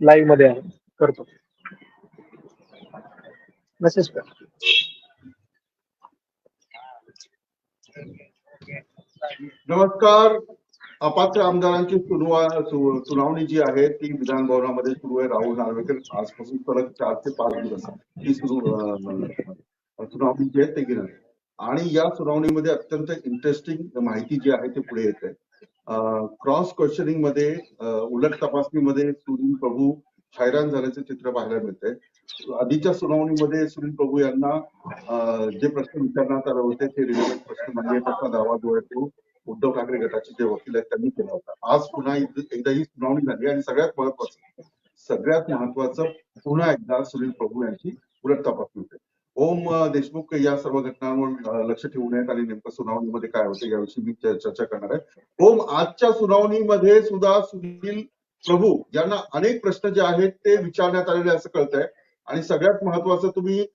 Live मध्ये आहे, करतो मेसेज कर. नमस्कार. अपात्र आमदारांची सुनावणी जी आहे ती विधान भवनामध्ये सुरू आहे. राहुल नार्वेकर आजपासून सलग 4 ते 5 दिवस ही सुनावणी जी आहे ते घेणार आहे. आणि या सुनावणीमध्ये अत्यंत इंटरेस्टिंग माहिती जी आहे ते पुढे येते. क्रॉस क्वेश्चनिंग मध्ये उलट तपासणीमध्ये सुनील प्रभू हैराण झाल्याचे चित्र पाहायला मिळते. आधीच्या सुनावणीमध्ये सुनील प्रभू यांना जे प्रश्न विचारण्यात आले होते ते रिलेव्हंट प्रश्न म्हणजे त्याचा दावा जो आहे तो उद्धव ठाकरे गटाचे जे वकील आहेत त्यांनी केला होता. आज पुन्हा एकदा ही सुनावणी झाली आणि सगळ्यात महत्वाचं पुन्हा एकदा सुनील प्रभू यांची उलट तपासणी होते. ओम देशमुख या सर्व घटनांवर लक्ष ठेवून आहेत आणि नेमकं सुनावणीमध्ये काय होते याविषयी मी चर्चा करणार आहे. ओम, आजच्या सुनावणीमध्ये सुद्धा सुनील प्रभू यांना अनेक प्रश्न जे आहेत ते विचारण्यात आलेले असं कळतंय. आणि सगळ्यात महत्वाचं, तुम्ही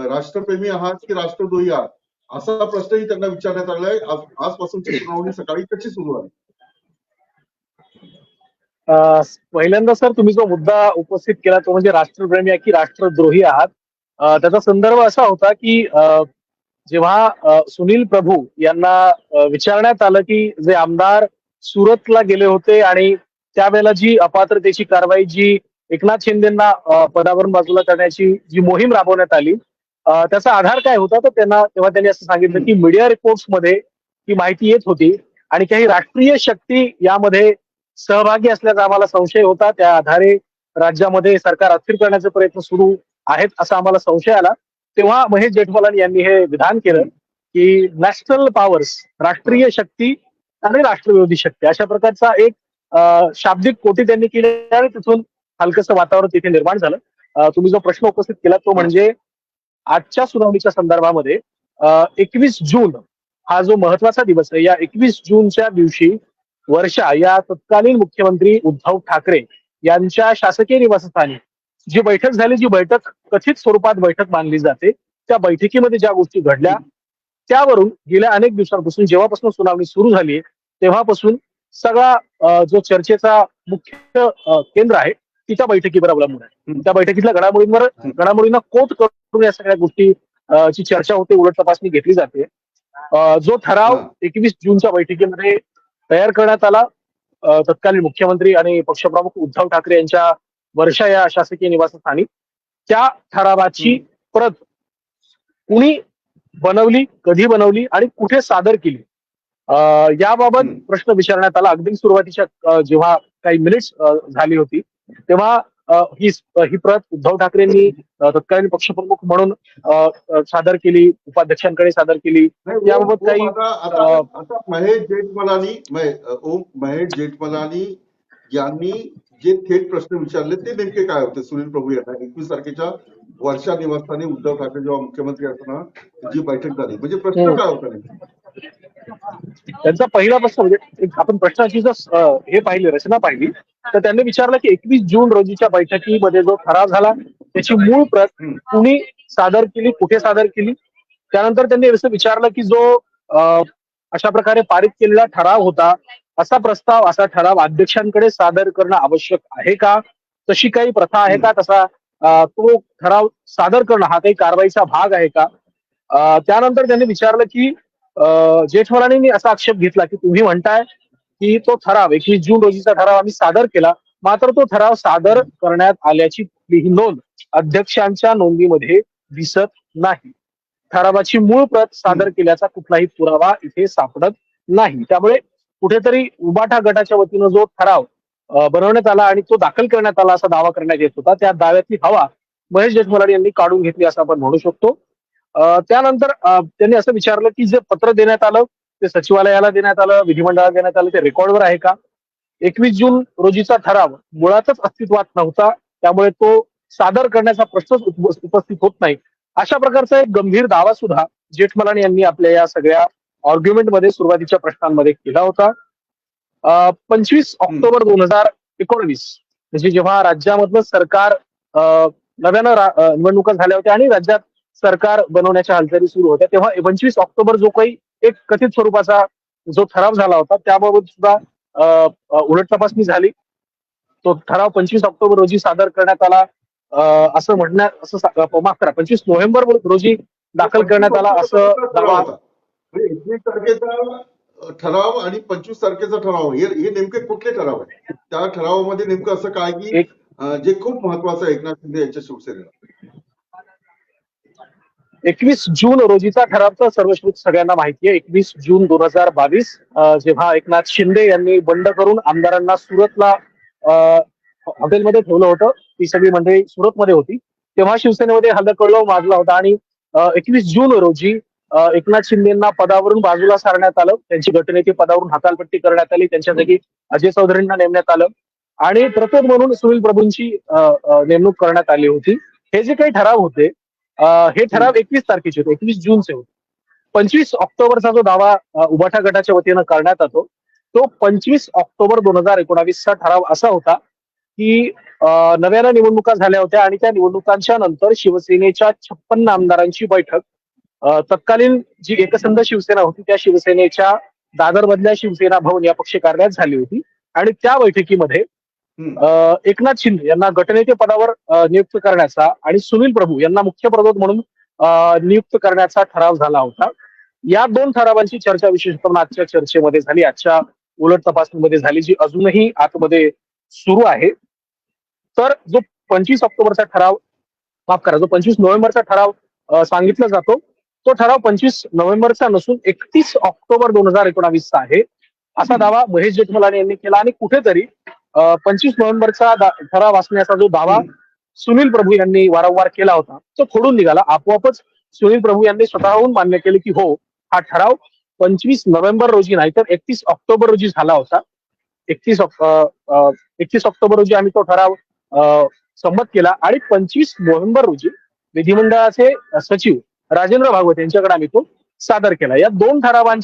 राष्ट्रप्रेमी आहात की राष्ट्रद्रोही आहात असा प्रश्नही त्यांना विचारण्यात आलाय. आजपासूनची सुनावणी सकाळी कशी सुरू आहे? पहिल्यांदा सर, तुम्ही जो मुद्दा उपस्थित केला तो म्हणजे राष्ट्रप्रेमी की राष्ट्रद्रोही आहात, त्याचा संदर्भ असा होता की जेव्हा सुनील प्रभू यांना विचारण्यात आलं की जे आमदार सुरतला गेले होते आणि त्यावेळेला जी अपात्रतेची कारवाई, जी एकनाथ शिंदेना पदावरून बाजूला करण्याची जी मोहीम राबवण्यात आली, त्याचा आधार काय होता, तर तेव्हा त्यांनी असं सांगितलं की मीडिया रिपोर्ट्स मध्ये ही माहिती येत होती आणि काही राष्ट्रीय शक्ती यामध्ये सहभागी असल्याचा आम्हाला संशय होता. त्या आधारे राज्यामध्ये सरकार अस्थिर करण्याचे प्रयत्न सुरू आहेत असा आम्हाला संशय आला. तेव्हा महेश जेठमलानी यांनी हे विधान केलं की नॅशनल पॉवर्स, राष्ट्रीय शक्ती आणि राष्ट्रविरोधी शक्ती, अशा प्रकारचा एक शाब्दिक कोटी त्यांनी केली आणि तिथून हलकसं वातावरण तिथे निर्माण झालं. तुम्ही जो प्रश्न उपस्थित केला तो म्हणजे आजच्या सुनावणीच्या संदर्भामध्ये 21 जून हा जो महत्वाचा दिवस आहे, या 21 जूनच्या दिवशी वर्षा या तत्कालीन मुख्यमंत्री उद्धव ठाकरे यांच्या शासकीय निवासस्थानी जी बैठक झाली, जी बैठक कथित स्वरूपात बैठक मानली जाते, त्या बैठकीमध्ये ज्या गोष्टी घडल्या त्यावरून गेल्या अनेक दिवसांपासून, जेव्हापासून सुनावणी सुरू झाली तेव्हापासून सगळा जो चर्चेचा मुख्य केंद्र आहे ती त्या बैठकीवर अवलंबून आहे. त्या बैठकीतल्या घडामोडींना कोट करून या सगळ्या गोष्टी ची चर्चा होते, उलट तपासणी घेतली जाते. जो ठराव 21 जूनच्या बैठकीमध्ये तयार करण्यात आला तत्कालीन मुख्यमंत्री आणि पक्षप्रमुख उद्धव ठाकरे यांच्या वर्षा या शासकीय निवासस्थानी, त्या ठरावाची प्रत कुणी बनवली, कधी बनवली आणि कुठे सादर केली याबाबत प्रश्न विचारण्यात आला. अगदी सुरुवातीच्या जेव्हा काही मिनिट्स झाली होती तेव्हा ही प्रत उद्धव ठाकरेंनी तत्कालीन पक्षप्रमुख म्हणून सादर केली, उपाध्यक्षांकडे सादर केली. याबाबत काही महेश जेठमलानी यांनी जे थेट प्रश्न विचारले ते नेमके काय होते सुनील प्रभू यांना? 21 तारखेच्या वर्षा निवासस्थानी उद्धव ठाकरे जेव्हा मुख्यमंत्री असताना जी बैठक झाली, म्हणजे प्रश्न काय होता? त्यांचा पहिला प्रश्न म्हणजे आपण प्रश्नाची जर हे पाहिली, रचना पाहिली, तर त्यांनी विचारलं की 21 जून रोजीच्या बैठकीमध्ये जो ठराव झाला त्याची मूळ प्रत कुणी सादर केली, कुठे सादर केली. त्यानंतर त्यांनी असं विचारलं की जो अशा प्रकारे पारित केलेला ठराव होता, असा प्रस्ताव, असा ठराव अध्यक्षांकडे सादर करणं आवश्यक आहे का, तशी काही प्रथा आहे का, तसा तो ठराव सादर करणं हा काही कारवाईचा भाग आहे का. त्यानंतर त्यांनी विचारलं की जेठमलानींनी असा आक्षेप घेतला की तुम्ही म्हणताय की तो ठराव 21 जून रोजीचा ठराव आम्ही सादर केला, मात्र तो ठराव सादर करण्यात आल्याची कुठलीही नोंद अध्यक्षांच्या नोंदीमध्ये दिसत नाही. ठरावाची मूळ प्रत सादर केल्याचा कुठलाही पुरावा इथे सापडत नाही. त्यामुळे कुठेतरी उबाठा गटाच्या वतीनं जो ठराव बनवण्यात आला आणि तो दाखल करण्यात आला असा दावा करण्यात येत होता, त्या दाव्यातली हवा महेश जेठमलानी यांनी काढून घेतली असं आपण म्हणू शकतो. त्यानंतर त्यांनी असं विचारलं की जे पत्र देण्यात आलं ते सचिवालयाला देण्यात आलं, विधिमंडळाला देण्यात आलं, ते रेकॉर्डवर आहे का. 21 जून रोजीचा ठराव मुळातच अस्तित्वात नव्हता, त्यामुळे तो सादर करण्याचा प्रश्नच उपस्थित होत नाही. अशा प्रकारचा एक गंभीर दावा सुद्धा जेठमलानी यांनी आपल्या या सगळ्या आर्ग्युमेंटमध्ये, सुरुवातीच्या प्रश्नांमध्ये केला होता. 25 ऑक्टोबर 2019 म्हणजे जेव्हा राज्यामधलं सरकार नव्यानं निवडणुका झाल्या होत्या आणि राज्यात सरकार बनवण्याच्या हालचाली सुरू होत्या, तेव्हा 25 ऑक्टोबर जो काही एक कथित स्वरूपाचा जो ठराव झाला होता त्याबाबत सुद्धा उलट तपासणी झाली. तो ठराव 25 ऑक्टोबर रोजी सादर करण्यात आला. असं म्हणण्यात माफ करा, 25 नोव्हेंबर रोजी दाखल 25 करण्यात आला असं ऑक्टोबरचा ठराव दावा. होता. म्हणजे 21 तारखेचा ठराव आणि 25 तारखेचा ठराव हे नेमके कुठले ठराव आहे? त्या ठरावामध्ये नेमकं असं काय की एक जे खूप महत्वाचं आहे एकनाथ शिंदे यांच्या शिवसेनेला? 21 जून रोजीचा ठराव तर सर्वश्रुत सगळ्यांना माहिती आहे. 21 जून 2022 जेव्हा एकनाथ शिंदे यांनी बंड करून आमदारांना सुरतला हॉटेलमध्ये ठेवलं होतं, ती सगळी मंडळी सुरतमध्ये होती, तेव्हा शिवसेनेमध्ये हल्ला माजला होता आणि 21 जून रोजी एकनाथ शिंदेना पदावरून बाजूला सारण्यात आलं. त्यांची गटनेते पदावरून हकालपट्टी करण्यात आली. त्यांच्या जागी अजय चौधरींना नेमण्यात आलं आणि प्रतोद म्हणून सुनील प्रभूंची नेमणूक करण्यात आली होती. हे जे काही ठराव होते, हे ठराव 21 तारखेचे होते, 21 जूनचे होते. 25 ऑक्टोबरचा जो दावा उबाठा गटाच्या वतीनं करण्यात येतो, तो 25 ऑक्टोबर 2019चा ठराव असा होता की नव्यानं निवडणुका झाल्या होत्या आणि त्या निवडणुकांच्या नंतर शिवसेनेच्या 56 आमदारांची बैठक तत्कालीन जी एकसंध शिवसेना होती त्या शिवसेनेच्या दादर मधल्या शिवसेना भवन या पक्ष कार्यालयात झाली होती आणि त्या बैठकीमध्ये एकनाथ शिंदे यांना गटनेते पदावर नियुक्त करण्याचा आणि सुनील प्रभू यांना मुख्य प्रबोधक म्हणून नियुक्त करण्याचा ठराव झाला होता. या दोन ठरावांची चर्चा विशेषतः आजच्या चर्चेमध्ये झाली, आजच्या उलट तपासणीमध्ये झाली, जी अजूनही आतमध्ये सुरू आहे. तर जो 25 ऑक्टोबरचा ठराव, माफ करा, जो 25 नोव्हेंबरचा ठराव सांगितला जातो, तो ठराव 25 नोव्हेंबरचा नसून 31 ऑक्टोबर 2019चा आहे, असा दावा महेश जेठमलानी यांनी केला. आणि कुठेतरी 25 नोव्हेंबरचा ठराव असण्याचा जो दावा सुनील प्रभू यांनी वारंवार केला होता, तो खोडून निघाला. आपोआपच सुनील प्रभू यांनी स्वतःहून मान्य केले की हो, हा ठराव 25 नोव्हेंबर रोजी नाही तर 31 ऑक्टोबर रोजी झाला होता. 31 ऑक्टोबर रोजी आम्ही तो ठराव संमत केला आणि 25 नोव्हेंबर रोजी विधिमंडळाचे सचिव राजेंद्र भागवत यांच्याकडे आम्ही तो सादर केला. या दोन ठरावांना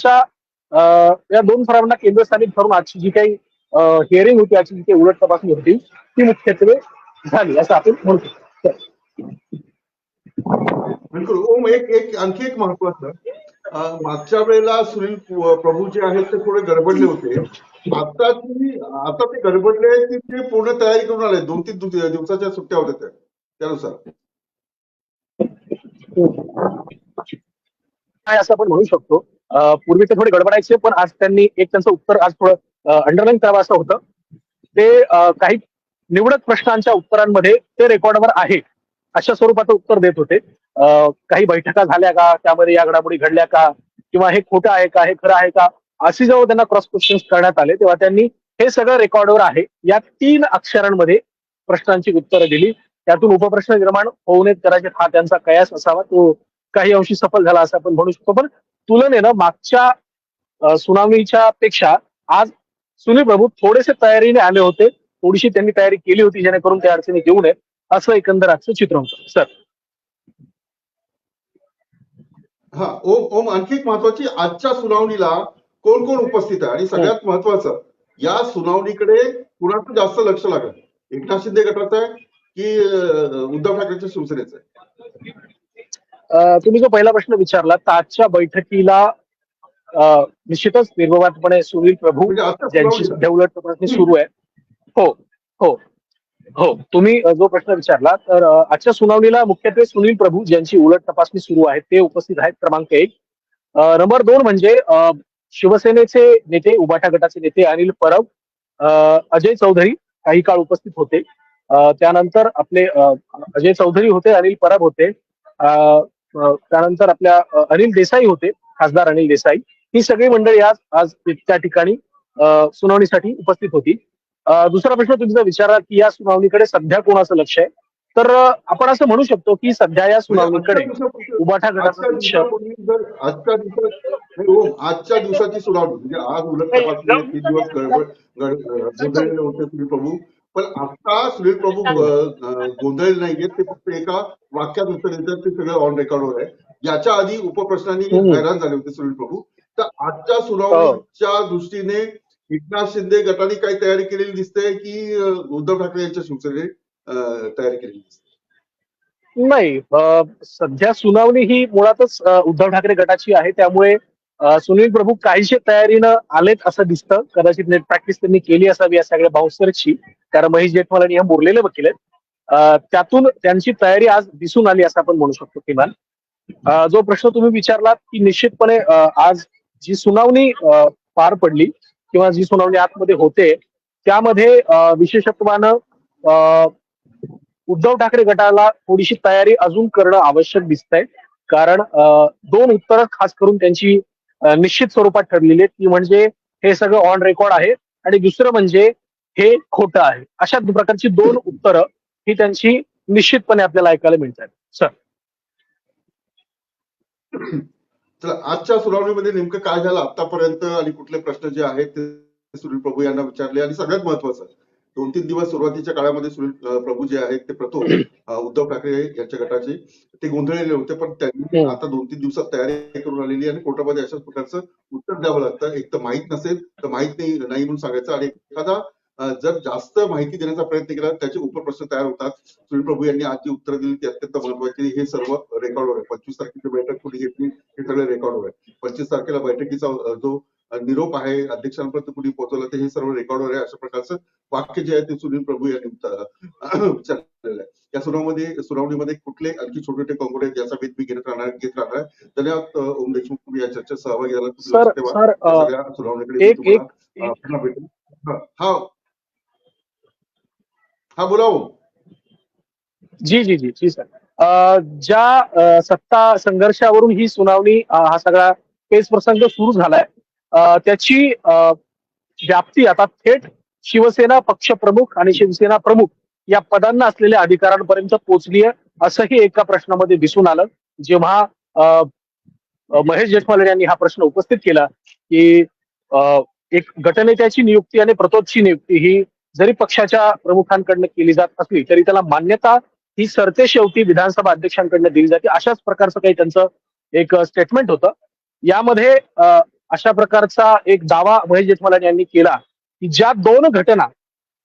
केंद्रस्थानी ठरून आजची जी काही हिअरिंग होती, आजची जी काही उलट तपासणी होती, ती मुख्यत्वे झाली असं आपण म्हणतो. बिलकुल. ओम, आणखी एक महत्वाचं, मागच्या वेळेला सुनील प्रभू जे आहेत ते थोडे गडबडले होते. आता ते गडबडले की ते पूर्ण तयारी करून आले? 2-3 दिवसाच्या सुट्ट्या होत्या त्यानुसार काय असं आपण म्हणू शकतो. पूर्वी ते थोडे गडबडायचे, पण आज त्यांनी त्यांचं उत्तर आज थोडं अंडरलाईन करावं असं होतं. ते काही निवडक प्रश्नांच्या उत्तरांमध्ये ते रेकॉर्डवर आहे अशा स्वरूपाचं उत्तर देत होते. काही बैठका झाल्या का, त्यामध्ये या घडामोडी घडल्या का, किंवा हे खोटं आहे का, हे खरं आहे का, अशी जेव्हा त्यांना क्रॉस क्वेश्चन्स करण्यात आले तेव्हा त्यांनी हे सगळं रेकॉर्डवर आहे या 3 अक्षरांमध्ये प्रश्नांची उत्तरं दिली. त्यातून उपप्रश्न निर्माण होऊ नयेत करायचे हा त्यांचा कयास असावा, तो काही अंशी सफल झाला असं आपण म्हणू शकतो. पण तुलनेनं मागच्या सुनावणीच्या पेक्षा आज सुनील प्रभू थोडेसे तयारीने आले होते, थोडीशी त्यांनी तयारी केली होती जेणेकरून त्या अडचणी घेऊ नयेत, असं एकंदर आजचं चित्र होतं. सर हा, ओम, आणखी एक महत्वाची, आजच्या सुनावणीला कोण कोण उपस्थित आहे आणि सगळ्यात महत्वाचं, या सुनावणीकडे कुणाचं जास्त लक्ष लागलं? एकनाथ शिंदे गटाचं आहे की उद्धव ठाकरेच्या शिवसेनेचं आहे? तुम्ही जो पहिला प्रश्न विचारला तर आजच्या बैठकीला निश्चितच निर्विवादपणे सुनील प्रभू ज्यांची सध्या उलट तपासणी सुरू आहे. हो हो हो, तुम्ही जो प्रश्न विचारला तर आजच्या सुनावणीला मुख्यत्वे सुनील प्रभू ज्यांची उलट तपासणी सुरू आहे ते उपस्थित आहेत, क्रमांक 1. नंबर 2 म्हणजे शिवसेनेचे नेते, उबाठा गटाचे नेते अनिल परब, अजय चौधरी काही काळ उपस्थित होते. त्यानंतर आपले अजय चौधरी होते, अनिल परब होते, त्यानंतर आपल्या अनिल देसाई होते, खासदार अनिल देसाई. ही सगळी मंडळी आज त्या ठिकाणी सुनावणीसाठी उपस्थित होती. दुसरा प्रश्न तुमचा विचारला की या सुनावणीकडे सध्या कोणाचं लक्ष आहे, तर आपण असं म्हणू शकतो की सध्या या सुनावणीकडे उबाठा गटाचं लक्ष. आजच्या दिवसाची सुनावणी म्हणजे आज उलट तपासणी 3 दिवस गोंधळलेले होते सुनील प्रभू, पण आता सुनील प्रभू गोंधळले नाहीये, ते फक्त एका वाक्यात उत्तर देतात, ते सगळं ऑन रेकॉर्डवर आहे. याच्या आधी उपप्रश्नांनी हैराण झाले होते सुनील प्रभू. तर आजच्या सुनावणीच्या दृष्टीने एकनाथ शिंदे गटाने काही तयारी केलेली दिसते की उद्धव ठाकरे यांच्या शिवसेनेने तयारी केलेली दिसते? नाही, सध्या सुनावणी ही मुळातच उद्धव ठाकरे गटाची आहे, त्यामुळे सुनील प्रभू काहीशी तयारीनं आलेत असं दिसतं. कदाचित नेट प्रॅक्टिस त्यांनी केली असावी या सगळ्या बाउन्सर्सची, कारण महेश जेठमलानी हे मुरलेले वकील आहेत. त्यातून त्यांची तयारी आज दिसून आली असं आपण म्हणू शकतो किमान. जो प्रश्न तुम्ही विचारलात की निश्चितपणे आज जी सुनावणी पार पडली किंवा जी सुनावणी आतमध्ये होते त्यामध्ये विशेषत्वानं उद्धव ठाकरे गटाला थोडीशी तयारी अजून करणं आवश्यक दिसतंय. कारण दोन उत्तरं खास करून त्यांची निश्चित स्वरूपात ठरलेली आहेत. ती म्हणजे हे सगळं ऑन रेकॉर्ड आहे आणि दुसरं म्हणजे हे खोटं आहे. अशा प्रकारची दोन उत्तरं ही त्यांची निश्चितपणे आपल्याला ऐकायला मिळत आहेत. सर, तर आजच्या सुनावणीमध्ये नेमकं काय झालं आतापर्यंत आणि कुठले प्रश्न जे आहेत ते सुनील प्रभू यांना विचारले आणि सगळ्यात महत्वाचं 2-3 दिवस सुरुवातीच्या काळामध्ये सुनील प्रभू जे आहेत ते प्रथम उद्धव ठाकरे यांच्या गटाचे ते गोंधळलेले होते, पण त्यांनी आता 2-3 दिवसात तयारी करून आलेली आणि कोर्टामध्ये अशाच प्रकारचं उत्तर द्यावं लागतं. एक तर माहित नसेल तर माहित नाही म्हणून सांगायचं आणि एखादा जर जास्त माहिती देण्याचा प्रयत्न केला त्याचे उपप्रश्न तयार होतात. सुनील प्रभू यांनी आज जी उत्तरं दिली ती अत्यंत महत्वाची. हे सर्व रेकॉर्डवर आहे. 25 तारखेची बैठक कुणी घेतली हे सगळं रेकॉर्डवर आहे. 25 तारखेला बैठकीचा जो निरोप आहे अध्यक्षांपर्यंत कुणी पोहोचवलं ते हे सर्व रेकॉर्डवर आहे. अशा प्रकारचं वाक्य जे आहे ते सुनील प्रभू यांनी विचारलेलं आहे. या सुनावणीमध्ये कुठले आणखी छोटे छोटे कंगोरे याचा भेद मी घेत राहणार आहे. धन्यवाद ओम देशमुख या चर्चेत सहभागी झाला. सगळ्या सुनावणीकडे तुम्हाला पुन्हा भेटेल. हा बोला हो. जी जी जी जी सर. ज्या सत्ता संघर्षावरून ही सुनावणी हा सगळा केस प्रसंग सुरू झालाय त्याची व्याप्ती आता थेट शिवसेना पक्षप्रमुख आणि शिवसेना प्रमुख या पदांना असलेल्या अधिकारांपर्यंत पोहोचली आहे असंही एका प्रश्नामध्ये दिसून आलं. जेव्हा महेश जेठमलानी यांनी हा प्रश्न उपस्थित केला की एक गटनेत्याची नियुक्ती आणि प्रतोदची नियुक्ती ही जरी पक्षाच्या प्रमुखांकडनं केली जात असली तरी त्याला मान्यता ही सरते शेवटी विधानसभा अध्यक्षांकडनं दिली जाते. अशाच प्रकारचं काही त्यांचं एक स्टेटमेंट होतं. यामध्ये अशा प्रकारचा एक दावा महेश जेठमलानी यांनी केला की ज्या दोन घटना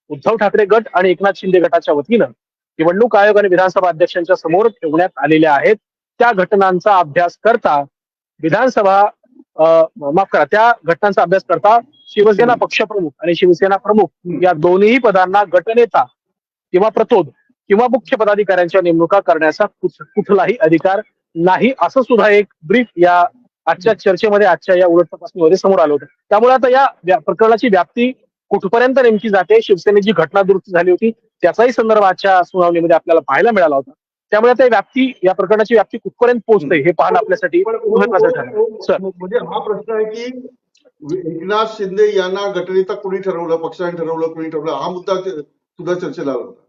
उद्धव ठाकरे गट आणि एकनाथ शिंदे गटाच्या वतीनं निवडणूक आयोग आणि विधानसभा अध्यक्षांच्या समोर ठेवण्यात आलेल्या आहेत त्या घटनांचा अभ्यास करता विधानसभा माफ करा त्या घटनांचा अभ्यास करता शिवसेना पक्षप्रमुख आणि शिवसेना प्रमुख या दोन्ही पदांना गटनेता किंवा प्रतोद किंवा मुख्य पदाधिकाऱ्यांच्या नेमणुका करण्याचा कुठलाही अधिकार नाही असं सुद्धा एक ब्रीफ या आजच्या चर्चेमध्ये आजच्या या उलट तपासणीमध्ये समोर आलं होतं. त्यामुळे आता या प्रकरणाची व्याप्ती कुठपर्यंत नेमकी जाते, शिवसेनेची घटना दुरुस्ती झाली होती त्याचाही संदर्भ आजच्या सुनावणीमध्ये आपल्याला पाहायला मिळाला होता. त्यामुळे आता व्याप्ती या प्रकरणाची व्याप्ती कुठपर्यंत पोहोचते हे पाहणं आपल्यासाठी महत्वाचं ठरलं. सर, म्हणजे हा प्रश्न आहे की एकनाथ शिंदे यांना गटनेता कोणी ठरवलं, पक्षाने ठरवलं, कोणी ठरवलं, हा मुद्दा सुद्धा चर्चेला आला होता.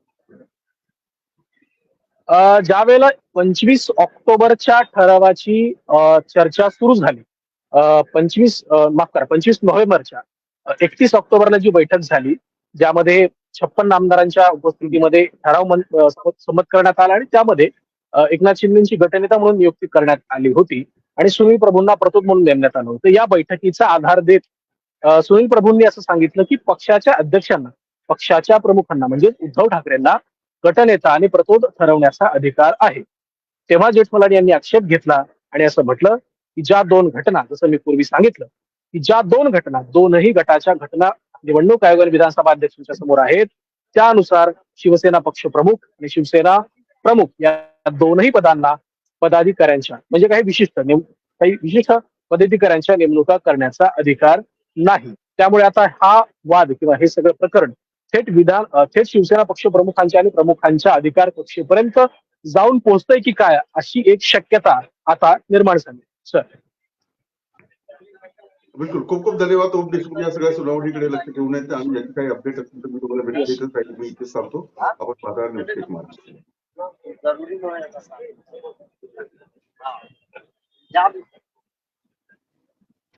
ज्या वेळेला 25 ऑक्टोबरच्या ठरावाची चर्चा सुरू झाली, 25 नोव्हेंबरच्या 31 ऑक्टोबरला जी बैठक झाली ज्यामध्ये 56 आमदारांच्या उपस्थितीमध्ये ठराव संमत करण्यात आला आणि त्यामध्ये एकनाथ शिंदेची गटनेता म्हणून नियुक्ती करण्यात आली होती आणि सुनील प्रभूंना प्रतोद म्हणून नेमण्यात आलं होतं. या बैठकीचा आधार देत सुनील प्रभूंनी असं सांगितलं की पक्षाच्या अध्यक्षांना पक्षाच्या प्रमुखांना म्हणजे उद्धव ठाकरेंना गटनेता आणि प्रतोद ठरवण्याचा अधिकार आहे. तेव्हा जेठमलानी यांनी आक्षेप घेतला आणि असं म्हटलं की ज्या दोन घटना जसं मी पूर्वी सांगितलं की ज्या दोन घटना दोनही गटाच्या घटना निवडणूक आयोग आणि विधानसभा अध्यक्षांच्या समोर आहेत त्यानुसार शिवसेना पक्ष प्रमुख आणि शिवसेना प्रमुख या दोनही पदांना पदाधिकाऱ्यांच्या म्हणजे काही विशिष्ट पदाधिकाऱ्यांच्या नेमणुका करण्याचा अधिकार नाही. त्यामुळे आता हा वाद किंवा हे सगळं प्रकरण थेट शिवसेना पक्ष प्रमुखांच्या आणि प्रमुखांच्या अधिकार कक्षेपर्यंत जाऊन पोहोचतंय की काय अशी एक शक्यता आता निर्माण झाली. सर, बिलकुल. खूप खूप धन्यवाद ओम देशमुख या सगळ्या सुनावणीकडे लक्ष ठेवून आहेत आणि याची काही अपडेट असतील तर मी तुम्हाला भेट देतच राहील. मी इथेच सांगतो आपण बाजार नक्कीच मार्च